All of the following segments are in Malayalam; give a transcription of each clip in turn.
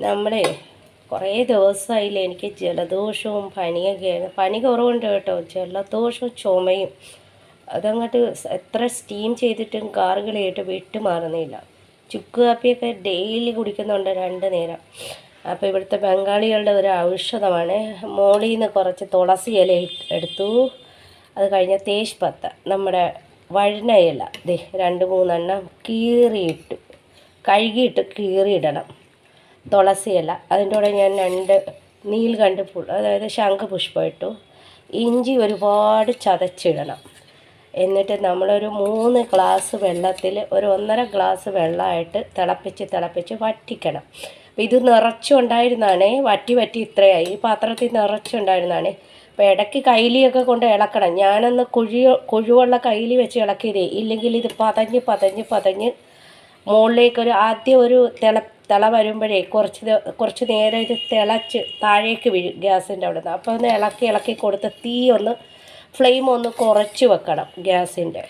നമ്മളെ കുറേ ദിവസമായില്ലേ എനിക്ക് ജലദോഷവും പനിയൊക്കെയാണ്. പനി കുറവുണ്ട് കേട്ടോ, ജലദോഷവും ചുമയും അതങ്ങോട്ട് എത്ര സ്റ്റീം ചെയ്തിട്ടും കാറുകളായിട്ട് വിട്ടു മാറുന്നില്ല. ചുക്ക് കാപ്പിയൊക്കെ ഡെയിലി കുടിക്കുന്നുണ്ട് 2 നേരം. അപ്പോൾ ഇവിടുത്തെ ബംഗാളികളുടെ ഒരു ഔഷധമാണ്. മോളിൽ നിന്ന് കുറച്ച് തുളസി ഇല എടുത്തു, അത് കഴിഞ്ഞ തേജ് പത്ത, നമ്മുടെ വഴുന ഇല 2-3 എണ്ണം കീറിയിട്ടു, കഴുകിയിട്ട് കീറിയിടണം. തുളസി ഇല, അതിൻ്റെ കൂടെ ഞാൻ 2 നീൽകണ്ഠ അതായത് ശംഖുപുഷ്പം ഇട്ടു. ഇഞ്ചി ഒരുപാട് ചതച്ചിടണം. എന്നിട്ട് നമ്മളൊരു 3 ഗ്ലാസ് വെള്ളത്തിൽ ഒരു 1.5 ഗ്ലാസ് വെള്ളമായിട്ട് തിളപ്പിച്ച് വറ്റിക്കണം. അപ്പോൾ ഇത് നിറച്ചുണ്ടായിരുന്നാണേ, വറ്റി ഇത്രയായി. ഈ പാത്രത്തിൽ നിറച്ചുണ്ടായിരുന്നാണേ. അപ്പോൾ ഇടയ്ക്ക് കൈലിയൊക്കെ കൊണ്ട് ഇളക്കണം. ഞാനൊന്ന് കുഴിവുള്ള കൈലി വെച്ച് ഇളക്കിയതേ, ഇല്ലെങ്കിൽ ഇത് പതഞ്ഞ് മുകളിലേക്കൊരു ആദ്യം ഒരു തിള വരുമ്പോഴേ കുറച്ച് നേരം ഇത് തിളച്ച് താഴേക്ക് വീഴും ഗ്യാസിൻ്റെ അവിടെ നിന്ന്. അപ്പോൾ ഒന്ന് ഇളക്കി കൊടുത്ത് ഫ്ലെയിം ഒന്ന് കുറച്ച് വെക്കണം ഗ്യാസിൻ്റെ.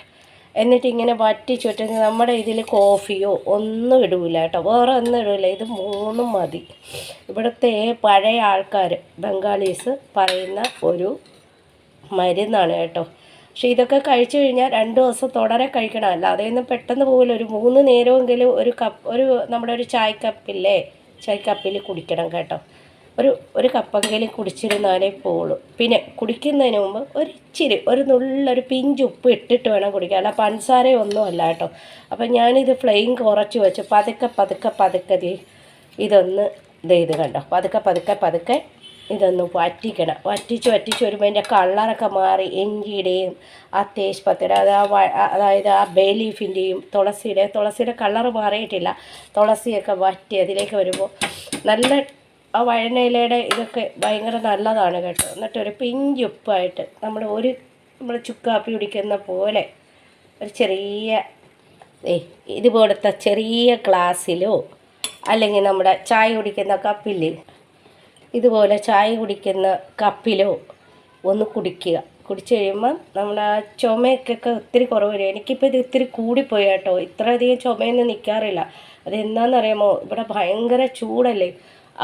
എന്നിട്ട് ഇങ്ങനെ വറ്റിച്ചിട്ട് നമ്മുടെ ഇതിൽ കോഫിയോ ഒന്നും ഇടൂല കേട്ടോ, വേറെ ഒന്നും ഇടൂല. ഇത് 3 മതി. ഇവിടുത്തെ പഴയ ആൾക്കാർ ബംഗാളീസ് പറയുന്ന ഒരു മരുന്നാണ് കേട്ടോ. പക്ഷേ ഇതൊക്കെ കഴിച്ചു കഴിഞ്ഞാൽ 2 ദിവസം തുടരെ കഴിക്കണം. അല്ലാതെ ഒന്നും പെട്ടെന്ന് പോകില്ല. ഒരു 3 നേരമെങ്കിലും നമ്മുടെ ഒരു ചായക്കപ്പിൽ കുടിക്കണം കേട്ടോ. ഒരു കപ്പെങ്കിലും കുടിച്ചിരുന്നാലേ പോളൂ. പിന്നെ കുടിക്കുന്നതിന് മുമ്പ് ഒരു നുള്ളൊരു പിഞ്ച് ഉപ്പ് ഇട്ടിട്ട് വേണം കുടിക്കാൻ, അല്ല പഞ്ചസാരയൊന്നും അല്ല കേട്ടോ. അപ്പം ഞാനിത് ഫ്ലെയിം കുറച്ച് വെച്ച് പതുക്കെ ഇതൊന്ന് ഇത് കണ്ടോ, പതുക്കെ ഇതൊന്ന് വറ്റിക്കണം. വറ്റിച്ച് വരുമ്പോൾ അതിൻ്റെ കളറൊക്കെ മാറി ഇഞ്ചിയുടെയും ആ തേജ്പത്തയുടെ അതായത് ആ ബേ ലീഫിൻ്റെയും തുളസിയുടെ കളറ് മാറിയിട്ടില്ല. തുളസിയൊക്കെ വറ്റി അതിലേക്ക് വരുമ്പോൾ നല്ല ആ വഴനയിലയുടെ ഇതൊക്കെ ഭയങ്കര നല്ലതാണ് കേട്ടോ. എന്നിട്ടൊരു പിഞ്ച് ഉപ്പായിട്ട് നമ്മൾ ചുക്കാപ്പി കുടിക്കുന്ന പോലെ ഒരു ചെറിയ ഇതുപോലത്തെ ചെറിയ ഗ്ലാസ്സിലോ അല്ലെങ്കിൽ നമ്മുടെ ചായ കുടിക്കുന്ന കപ്പിൽ ഇതുപോലെ ചായ കുടിക്കുന്ന കപ്പിലോ ഒന്ന് കുടിക്കുക. കുടിച്ച് കഴിയുമ്പം നമ്മുടെ ചുമയൊക്കെ ഒത്തിരി കുറവ് വരും. എനിക്കിപ്പോൾ ഇത് ഇത്തിരി കൂടിപ്പോയി കേട്ടോ. ഇത്രയധികം ചുമയൊന്നും നിൽക്കാറില്ല. അതെന്താണെന്നറിയാമോ, ഇവിടെ ഭയങ്കര ചൂടല്ലേ.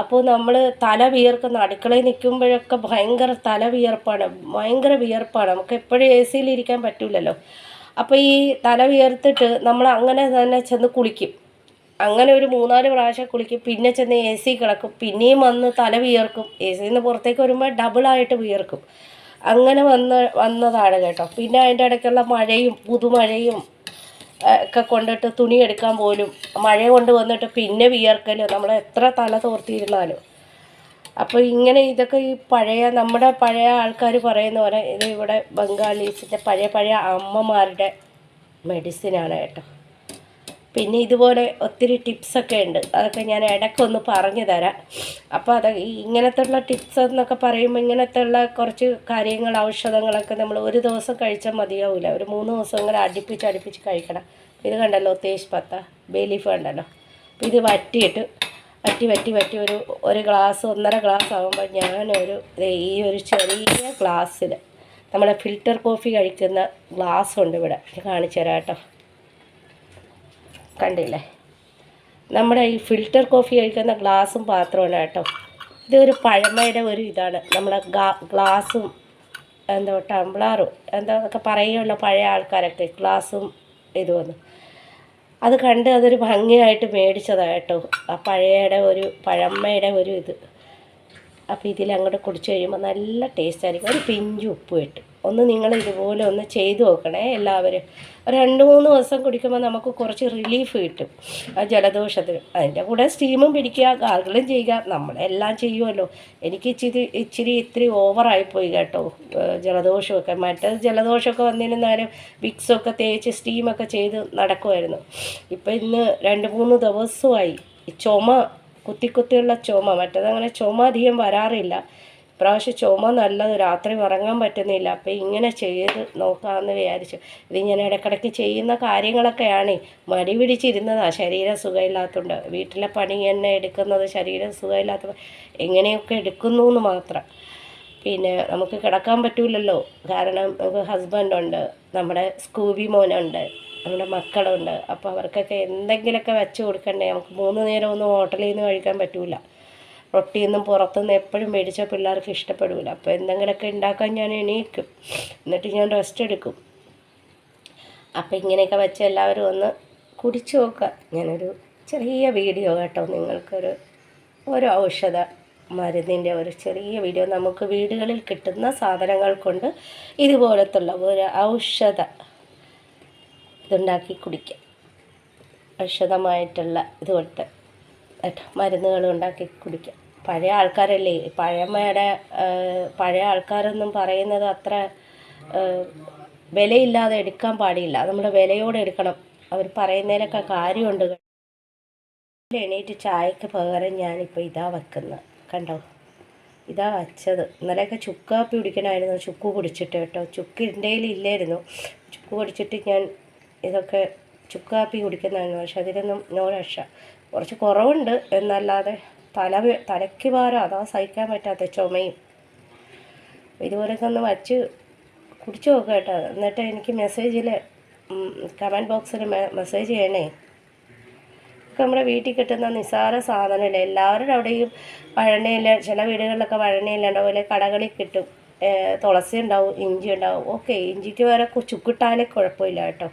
അപ്പോൾ നമ്മൾ തല വിയർക്കുന്ന, അടുക്കളയിൽ നിൽക്കുമ്പോഴൊക്കെ ഭയങ്കര തല വിയർപ്പാണ്, ഭയങ്കര വിയർപ്പാണ്. നമുക്ക് എപ്പോഴും എ സിയിലിരിക്കാൻ പറ്റില്ലല്ലോ. അപ്പോൾ ഈ തല വിയർത്തിട്ട് നമ്മൾ അങ്ങനെ തന്നെ ചെന്ന് കുളിക്കും. അങ്ങനെ ഒരു 3-4 പ്രാവശ്യം കുളിക്കും. പിന്നെ ചെന്ന് എ സി കിടക്കും. പിന്നെയും വന്ന് തല വിയർക്കും. എ സിയിൽ നിന്ന് പുറത്തേക്ക് വരുമ്പോൾ ഡബിളായിട്ട് വിയർക്കും. അങ്ങനെ വന്നതാണ് കേട്ടോ. പിന്നെ അതിൻ്റെ ഇടയ്ക്കുള്ള മഴയും പുതുമഴയും ഒക്കെ കൊണ്ടിട്ട് തുണി എടുക്കാൻ പോലും മഴ കൊണ്ട് വന്നിട്ട് പിന്നെ വിയർക്കല്, നമ്മൾ എത്ര തല തോർത്തിയിരുന്നാലും. അപ്പോൾ ഇങ്ങനെ ഇതൊക്കെ ഈ നമ്മുടെ പഴയ ആൾക്കാർ പറയുന്ന പോലെ ഇത് ഇവിടെ ബംഗാളീസിൻ്റെ പഴയ അമ്മമാരുടെ മെഡിസിനാണ് കേട്ടോ. പിന്നെ ഇതുപോലെ ഒത്തിരി ടിപ്സൊക്കെ ഉണ്ട്, അതൊക്കെ ഞാൻ ഇടയ്ക്കൊന്ന് പറഞ്ഞു തരാം. അപ്പോൾ ഇങ്ങനത്തെ ഉള്ള ടിപ്സ് എന്നൊക്കെ പറയുമ്പോൾ ഇങ്ങനത്തെ ഉള്ള കുറച്ച് കാര്യങ്ങൾ, ഔഷധങ്ങളൊക്കെ നമ്മൾ ഒരു ദിവസം കഴിച്ചാൽ മതിയാവില്ല. ഒരു 3 ദിവസം ഇങ്ങനെ അടുപ്പിച്ച് കഴിക്കണം. ഇത് കണ്ടല്ലോ, തേജ് പത്ത, ബേ ലീഫ് കണ്ടല്ലോ. അപ്പോൾ ഇത് വറ്റി ഒരു ഗ്ലാസ് 1.5 ഗ്ലാസ് ആകുമ്പോൾ ഈ ഒരു ചെറിയ ഗ്ലാസ്സിൽ നമ്മുടെ ഫിൽറ്റർ കോഫി കഴിക്കുന്ന ഗ്ലാസ് ഉണ്ട് ഇവിടെ, കാണിച്ചു തരാം കേട്ടോ. കണ്ടില്ലേ, നമ്മുടെ ഈ ഫിൽറ്റർ കോഫി കഴിക്കുന്ന ഗ്ലാസും പാത്രമാണ് കേട്ടോ. ഇതൊരു പഴമയുടെ ഒരു ഇതാണ്. നമ്മളെ ഗ്ലാസും ടംബ്ലറും ഒക്കെ പറയുമല്ലോ പഴയ ആൾക്കാരൊക്കെ, ഗ്ലാസും ഇതുവന്നു. അത് കണ്ട് അതൊരു ഭംഗിയായിട്ട് മേടിച്ചതാണ് കേട്ടോ. ആ പഴമയുടെ ഒരു ഇത്. അപ്പോൾ ഇതിലങ്ങോട്ട് കുടിച്ച് കഴിയുമ്പോൾ നല്ല ടേസ്റ്റ് ആയിരിക്കും. ഒരു പിഞ്ച് ഉപ്പ് ഇട്ട് നിങ്ങൾ ഇതുപോലെ ഒന്ന് ചെയ്തു നോക്കണേ എല്ലാവരും. 2-3 ദിവസം കുടിക്കുമ്പോൾ നമുക്ക് കുറച്ച് റിലീഫ് കിട്ടും ആ ജലദോഷത്തിന്. അതിൻ്റെ കൂടെ സ്റ്റീമും പിടിക്കുക, ഗാർഗിളും ചെയ്യുക, നമ്മളെല്ലാം ചെയ്യുമല്ലോ. എനിക്ക് ഇത്തിരി ഓവറായിപ്പോയി കേട്ടോ ജലദോഷമൊക്കെ. മറ്റേ ജലദോഷമൊക്കെ വന്നിരുന്നാലും വിക്സൊക്കെ തേച്ച് സ്റ്റീമൊക്കെ ചെയ്ത് നടക്കുമായിരുന്നു. ഇപ്പം ഇന്ന് 2-3 ദിവസമായി ചുമ, കുത്തിയുള്ള ചുമ. മറ്റേതങ്ങനെ ചുമ അധികം വരാറില്ല. ഇപ്രാവശ്യം ചുമ നല്ലത്, രാത്രി ഉറങ്ങാൻ പറ്റുന്നില്ല. അപ്പോൾ ഇങ്ങനെ ചെയ്ത് നോക്കാമെന്ന് വിചാരിച്ചു. ഇത് ഞാൻ ഇടയ്ക്കിടയ്ക്ക് ചെയ്യുന്ന കാര്യങ്ങളൊക്കെയാണ്. മടി പിടിച്ചിരുന്നതാണ്, ശരീരം സുഖമില്ലാത്തതുകൊണ്ട്. വീട്ടിലെ പണി തന്നെ എടുക്കുന്നത് ശരീരം സുഖമില്ലാത്ത എങ്ങനെയൊക്കെ എടുക്കുന്നു എന്ന് മാത്രം. പിന്നെ നമുക്ക് കിടക്കാൻ പറ്റില്ലല്ലോ, കാരണം നമുക്ക് ഹസ്ബൻഡുണ്ട്, നമ്മുടെ സ്കൂബി മോനുണ്ട്, നമ്മുടെ മക്കളുണ്ട്. അപ്പോൾ അവർക്കൊക്കെ എന്തെങ്കിലുമൊക്കെ വെച്ച് കൊടുക്കണ്ടേ. നമുക്ക് 3 നേരം ഒന്നും ഹോട്ടലിൽ നിന്ന് കഴിക്കാൻ പറ്റില്ല. റൊട്ടിയൊന്നും പുറത്തുനിന്ന് എപ്പോഴും മേടിച്ചാൽ പിള്ളേർക്ക് ഇഷ്ടപ്പെടില്ല. അപ്പോൾ എന്തെങ്കിലുമൊക്കെ ഉണ്ടാക്കാൻ ഞാൻ എണീക്കും, എന്നിട്ട് ഞാൻ റെസ്റ്റ് എടുക്കും. അപ്പോൾ ഇങ്ങനെയൊക്കെ വെച്ച് എല്ലാവരും ഒന്ന് കുടിച്ചു നോക്കുക. ഞാനൊരു ചെറിയ വീഡിയോ കേട്ടോ, ഒരു ഔഷധ മരുന്നിൻ്റെ ഒരു ചെറിയ വീഡിയോ. നമുക്ക് വീടുകളിൽ കിട്ടുന്ന സാധനങ്ങൾ കൊണ്ട് ഇതുപോലത്തുള്ള ഒരു ഔഷധ ഇതുണ്ടാക്കി കുടിക്കാം. ഔഷധമായിട്ടുള്ള ഇതുപോലത്തെ മരുന്നുകൾ ഉണ്ടാക്കി കുടിക്കാം. പഴയ ആൾക്കാരല്ലേ, പഴയ ആൾക്കാരൊന്നും പറയുന്നത് അത്ര വിലയില്ലാതെ എടുക്കാൻ പാടില്ല. നമ്മൾ വിലയോടെ എടുക്കണം. അവർ പറയുന്നതിലൊക്കെ കാര്യമുണ്ട്. എണീറ്റ് ചായക്ക് പകരം ഞാനിപ്പോൾ ഇതാ വെക്കുന്നത് കണ്ടോ, ഇതാ വച്ചത്. ഇന്നലെയൊക്കെ ചുക്ക് കാപ്പി കുടിക്കണമായിരുന്നു, ചുക്ക് കുടിച്ചിട്ട് കേട്ടോ. ചുക്ക് ഇന്ത്യയിൽ ഇല്ലായിരുന്നു. ചുക്ക് കുടിച്ചിട്ട് ഞാൻ ഇതൊക്കെ ചുക്ക് കാപ്പി കുടിക്കുന്നതായിരുന്നു. പക്ഷെ അതിലൊന്നും നോ രക്ഷ. കുറച്ച് കുറവുണ്ട് എന്നല്ലാതെ തലയ്ക്ക് ഭാരം, അതാ സഹിക്കാൻ പറ്റാത്ത ചുമയും. ഇതുപോലൊക്കെ ഒന്ന് വച്ച് കുടിച്ചു നോക്കുക കേട്ടോ. എന്നിട്ട് എനിക്ക് മെസ്സേജിൽ കമൻറ്റ് ബോക്സിൽ മെസ്സേജ് ചെയ്യണേ. നമ്മുടെ വീട്ടിൽ കിട്ടുന്ന നിസ്സാര സാധനമില്ല. എല്ലാവരുടെ അവിടെയും വഴണയില, ചില വീടുകളിലൊക്കെ വഴണയില ഉണ്ടാവും, അല്ലെങ്കിൽ കടകളിൽ കിട്ടും. തുളസി ഉണ്ടാവും, ഇഞ്ചി ഉണ്ടാവും. ഓക്കെ, ഇഞ്ചിക്ക് വേറെ ചുക്കിട്ടാലേ കുഴപ്പമില്ല കേട്ടോ.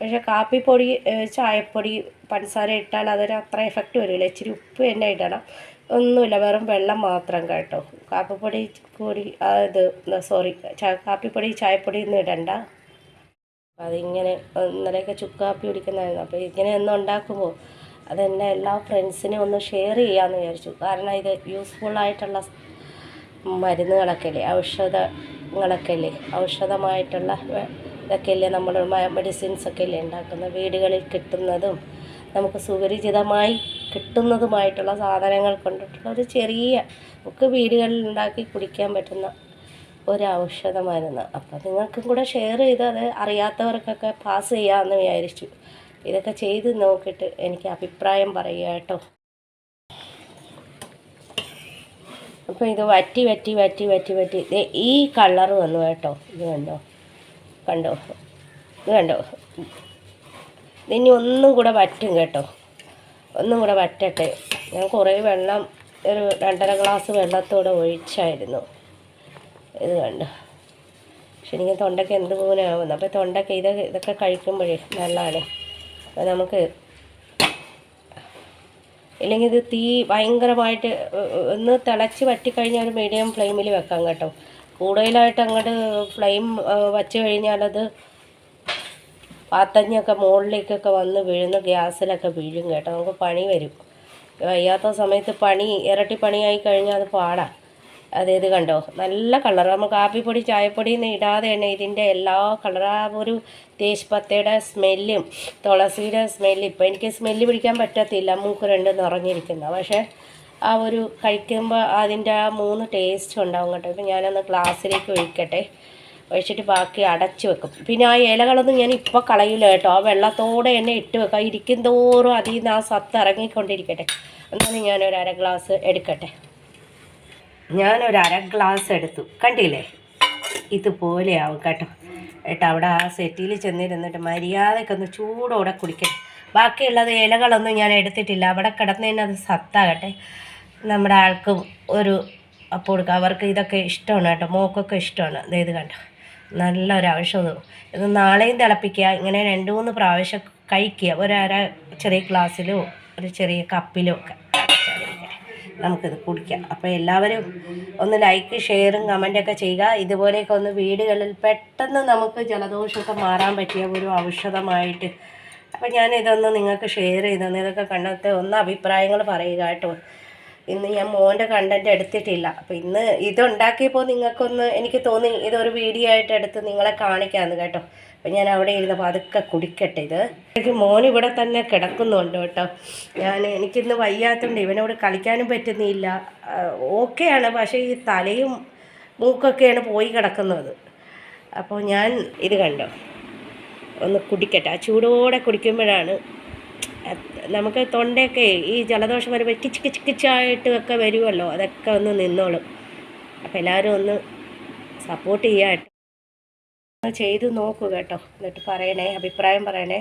പക്ഷേ കാപ്പിപ്പൊടി, ചായപ്പൊടി, പഞ്ചസാര ഇട്ടാൽ അതിന് അത്ര എഫക്റ്റ് വരില്ല. ഇച്ചിരി ഉപ്പ് തന്നെ ഇടണം. ഒന്നുമില്ല, വെറും വെള്ളം മാത്രം കേട്ടോ. കാപ്പിപ്പൊടി കാപ്പിപ്പൊടി ചായപ്പൊടി ഒന്നും ഇടണ്ട. അതിങ്ങനെ ഇന്നലെയൊക്കെ ചുക്ക് കാപ്പി കുടിക്കുന്നതായിരുന്നു. അപ്പോൾ ഇങ്ങനെ ഒന്നും ഉണ്ടാക്കുമ്പോൾ അതെന്നെ എല്ലാ ഫ്രണ്ട്സിനും ഒന്ന് ഷെയർ ചെയ്യാമെന്ന് വിചാരിച്ചു. കാരണം ഇത് യൂസ്ഫുള്ളായിട്ടുള്ള മരുന്നുകളൊക്കെ അല്ലേ, ഔഷധങ്ങളൊക്കെ അല്ലേ, ഔഷധമായിട്ടുള്ള ഇതൊക്കെ അല്ലേ നമ്മൾ മെഡിസിൻസൊക്കെ അല്ലേ ഉണ്ടാക്കുന്നത്. വീടുകളിൽ കിട്ടുന്നതും നമുക്ക് സുപരിചിതമായി കിട്ടുന്നതുമായിട്ടുള്ള സാധനങ്ങൾ കൊണ്ടിട്ടുള്ള ഒരു ചെറിയ നമുക്ക് വീടുകളിൽ ഉണ്ടാക്കി കുടിക്കാൻ പറ്റുന്ന ഒരു ഔഷധ മരുന്ന്. അപ്പോൾ നിങ്ങൾക്കും കൂടെ ഷെയർ ചെയ്ത് അത് അറിയാത്തവർക്കൊക്കെ പാസ് ചെയ്യാമെന്ന് വിചാരിച്ചു. ഇതൊക്കെ ചെയ്ത് നോക്കിയിട്ട് എനിക്ക് അഭിപ്രായം പറയുക കേട്ടോ. അപ്പോൾ ഇത് വറ്റി ഈ കളർ വന്നു കേട്ടോ. ഇത് കണ്ടോ, ഇനി ഒന്നും കൂടെ വറ്റും കേട്ടോ. ഒന്നും കൂടെ വറ്റട്ടെ. ഞാൻ കുറേ വെള്ളം, ഒരു 2.5 ഗ്ലാസ് വെള്ളത്തോടെ ഒഴിച്ചായിരുന്നു. ഇത് കണ്ടോ. പക്ഷെ എനിക്ക് തൊണ്ടയ്ക്ക് എന്തുപോലെ ആവുന്നു. അപ്പോൾ തൊണ്ടയ്ക്ക് ഇതൊക്കെ കഴിക്കുമ്പോഴേ നല്ലതാണ്. അപ്പോൾ നമുക്ക് ഇല്ലെങ്കിൽ ഇത് തീ ഭയങ്കരമായിട്ട് ഒന്ന് തിളച്ച് വറ്റിക്കഴിഞ്ഞാൽ ഒരു മീഡിയം ഫ്ലെയിമിൽ വെക്കാം കേട്ടോ. കൂടുതലായിട്ട് അങ്ങോട്ട് ഫ്ലെയിം വച്ച് കഴിഞ്ഞാലത് പാത്തഞ്ഞൊക്കെ മുകളിലേക്കൊക്കെ വന്ന് വീഴുന്ന ഗ്യാസിലൊക്കെ വീഴും കേട്ടോ. നമുക്ക് പണി വരും. വയ്യാത്ത സമയത്ത് ഇരട്ടി പണിയായി കഴിഞ്ഞാൽ അത് പാടാം. ഇത് കണ്ടോ, നല്ല കളർ. നമ്മൾ കാപ്പിപ്പൊടി ചായപ്പൊടി ഒന്നും ഇടാതെ തന്നെ ഇതിൻ്റെ എല്ലാ കളർ, ആ ഒരു തേജ്പത്തയുടെ സ്മെല്ലും തുളസിയുടെ സ്മെല്ലും. ഇപ്പോൾ എനിക്ക് സ്മെല്ല് പിടിക്കാൻ പറ്റത്തില്ല, മൂക്ക് രണ്ടും നിറഞ്ഞിരിക്കുന്നത്. പക്ഷേ ആ ഒരു കഴിക്കുമ്പോൾ അതിൻ്റെ ആ 3 ടേസ്റ്റ് ഉണ്ടാവും കേട്ടോ. ഇപ്പം ഞാനൊന്ന് ഗ്ലാസ്സിലേക്ക് ഒഴിച്ചിട്ട് ബാക്കി അടച്ച് വെക്കും. പിന്നെ ആ ഇലകളൊന്നും ഞാൻ ഇപ്പോൾ കളയില്ല കേട്ടോ. ആ വെള്ളത്തോടെ തന്നെ ഇട്ട് വെക്കാം. ഇരിക്കും തോറും അതിൽ നിന്ന് ആ സത്ത് ഇറങ്ങിക്കൊണ്ടിരിക്കട്ടെ. എന്നാലും ഞാനൊരു 1/2 ഗ്ലാസ് എടുക്കട്ടെ. ഞാനൊരു 1/2 ഗ്ലാസ് എടുത്തു. കണ്ടില്ലേ, ഇതുപോലെയാവും കേട്ടോ. അവിടെ ആ സെറ്റിൽ ചെന്നിരുന്നിട്ട് മര്യാദയ്ക്കൊന്ന് ചൂടോടെ കുടിക്കട്ടെ. ബാക്കിയുള്ളത് ഇലകളൊന്നും ഞാൻ എടുത്തിട്ടില്ല. അവിടെ കിടന്നതിന് അത് സത്താകട്ടെ. നമ്മുടെ ആൾക്കും ഒരു അപ്പോൾ കൊടുക്കുക. അവർക്ക് ഇതൊക്കെ ഇഷ്ടമാണ് കേട്ടോ, മോക്കൊക്കെ ഇഷ്ടമാണ്. ഇത് കണ്ടോ, നല്ലൊരു ഔഷധവും. ഇത് നാളെയും തിളപ്പിക്കുക. ഇങ്ങനെ 2-3 പ്രാവശ്യം കഴിക്കുക. ചെറിയ ഗ്ലാസ്സിലോ ഒരു ചെറിയ കപ്പിലോ ഒക്കെ നമുക്കിത് കുടിക്കാം. അപ്പോൾ എല്ലാവരും ഒന്ന് ലൈക്ക്, ഷെയറും കമൻറ്റൊക്കെ ചെയ്യുക. ഇതുപോലെയൊക്കെ ഒന്ന് വീടുകളിൽ പെട്ടെന്ന് നമുക്ക് ജലദോഷമൊക്കെ മാറാൻ പറ്റിയ ഒരു ഔഷധമായിട്ട്. അപ്പോൾ ഞാനിതൊന്ന് നിങ്ങൾക്ക് ഷെയർ ചെയ്തു. ഇതൊക്കെ കണ്ടിട്ട് ഒന്ന് അഭിപ്രായങ്ങൾ പറയുക കേട്ടോ. ഇന്ന് ഞാൻ മോൻ്റെ കണ്ടൻറ്റ് എടുത്തിട്ടില്ല. അപ്പോൾ ഇന്ന് ഇതുണ്ടാക്കിയപ്പോൾ നിങ്ങൾക്കൊന്ന് എനിക്ക് തോന്നി ഇതൊരു വീഡിയോ ആയിട്ട് എടുത്ത് നിങ്ങളെ കാണിക്കാമെന്ന് കേട്ടോ. അപ്പം ഞാൻ അവിടെ ഇരുന്നപ്പോൾ അതൊക്കെ കുടിക്കട്ടെ. എനിക്ക് മോൻ ഇവിടെ തന്നെ കിടക്കുന്നുണ്ട് കേട്ടോ. എനിക്കിന്ന് വയ്യാത്തതുകൊണ്ട് ഇവനോട് കളിക്കാനും പറ്റുന്നില്ല. ഓക്കെയാണ്, പക്ഷേ ഈ തലയും മൂക്കൊക്കെയാണ് പോയി കിടക്കുന്നത്. അപ്പോൾ ഞാൻ ഇത് കണ്ടോ ഒന്ന് കുടിക്കട്ടെ. ആ ചൂടോടെ കുടിക്കുമ്പോഴാണ് നമുക്ക് തൊണ്ടയൊക്കെ ഈ ജലദോഷം വരുമ്പോൾ കിച്ച് ഒക്കെ വരുമല്ലോ, അതൊക്കെ ഒന്ന് നിന്നോളും. അപ്പോൾ എല്ലാവരും ഒന്ന് സപ്പോർട്ട് ചെയ്യാം. ചെയ്ത് നോക്കൂ കേട്ടോ, എന്നിട്ട് പറയണേ, അഭിപ്രായം പറയണേ.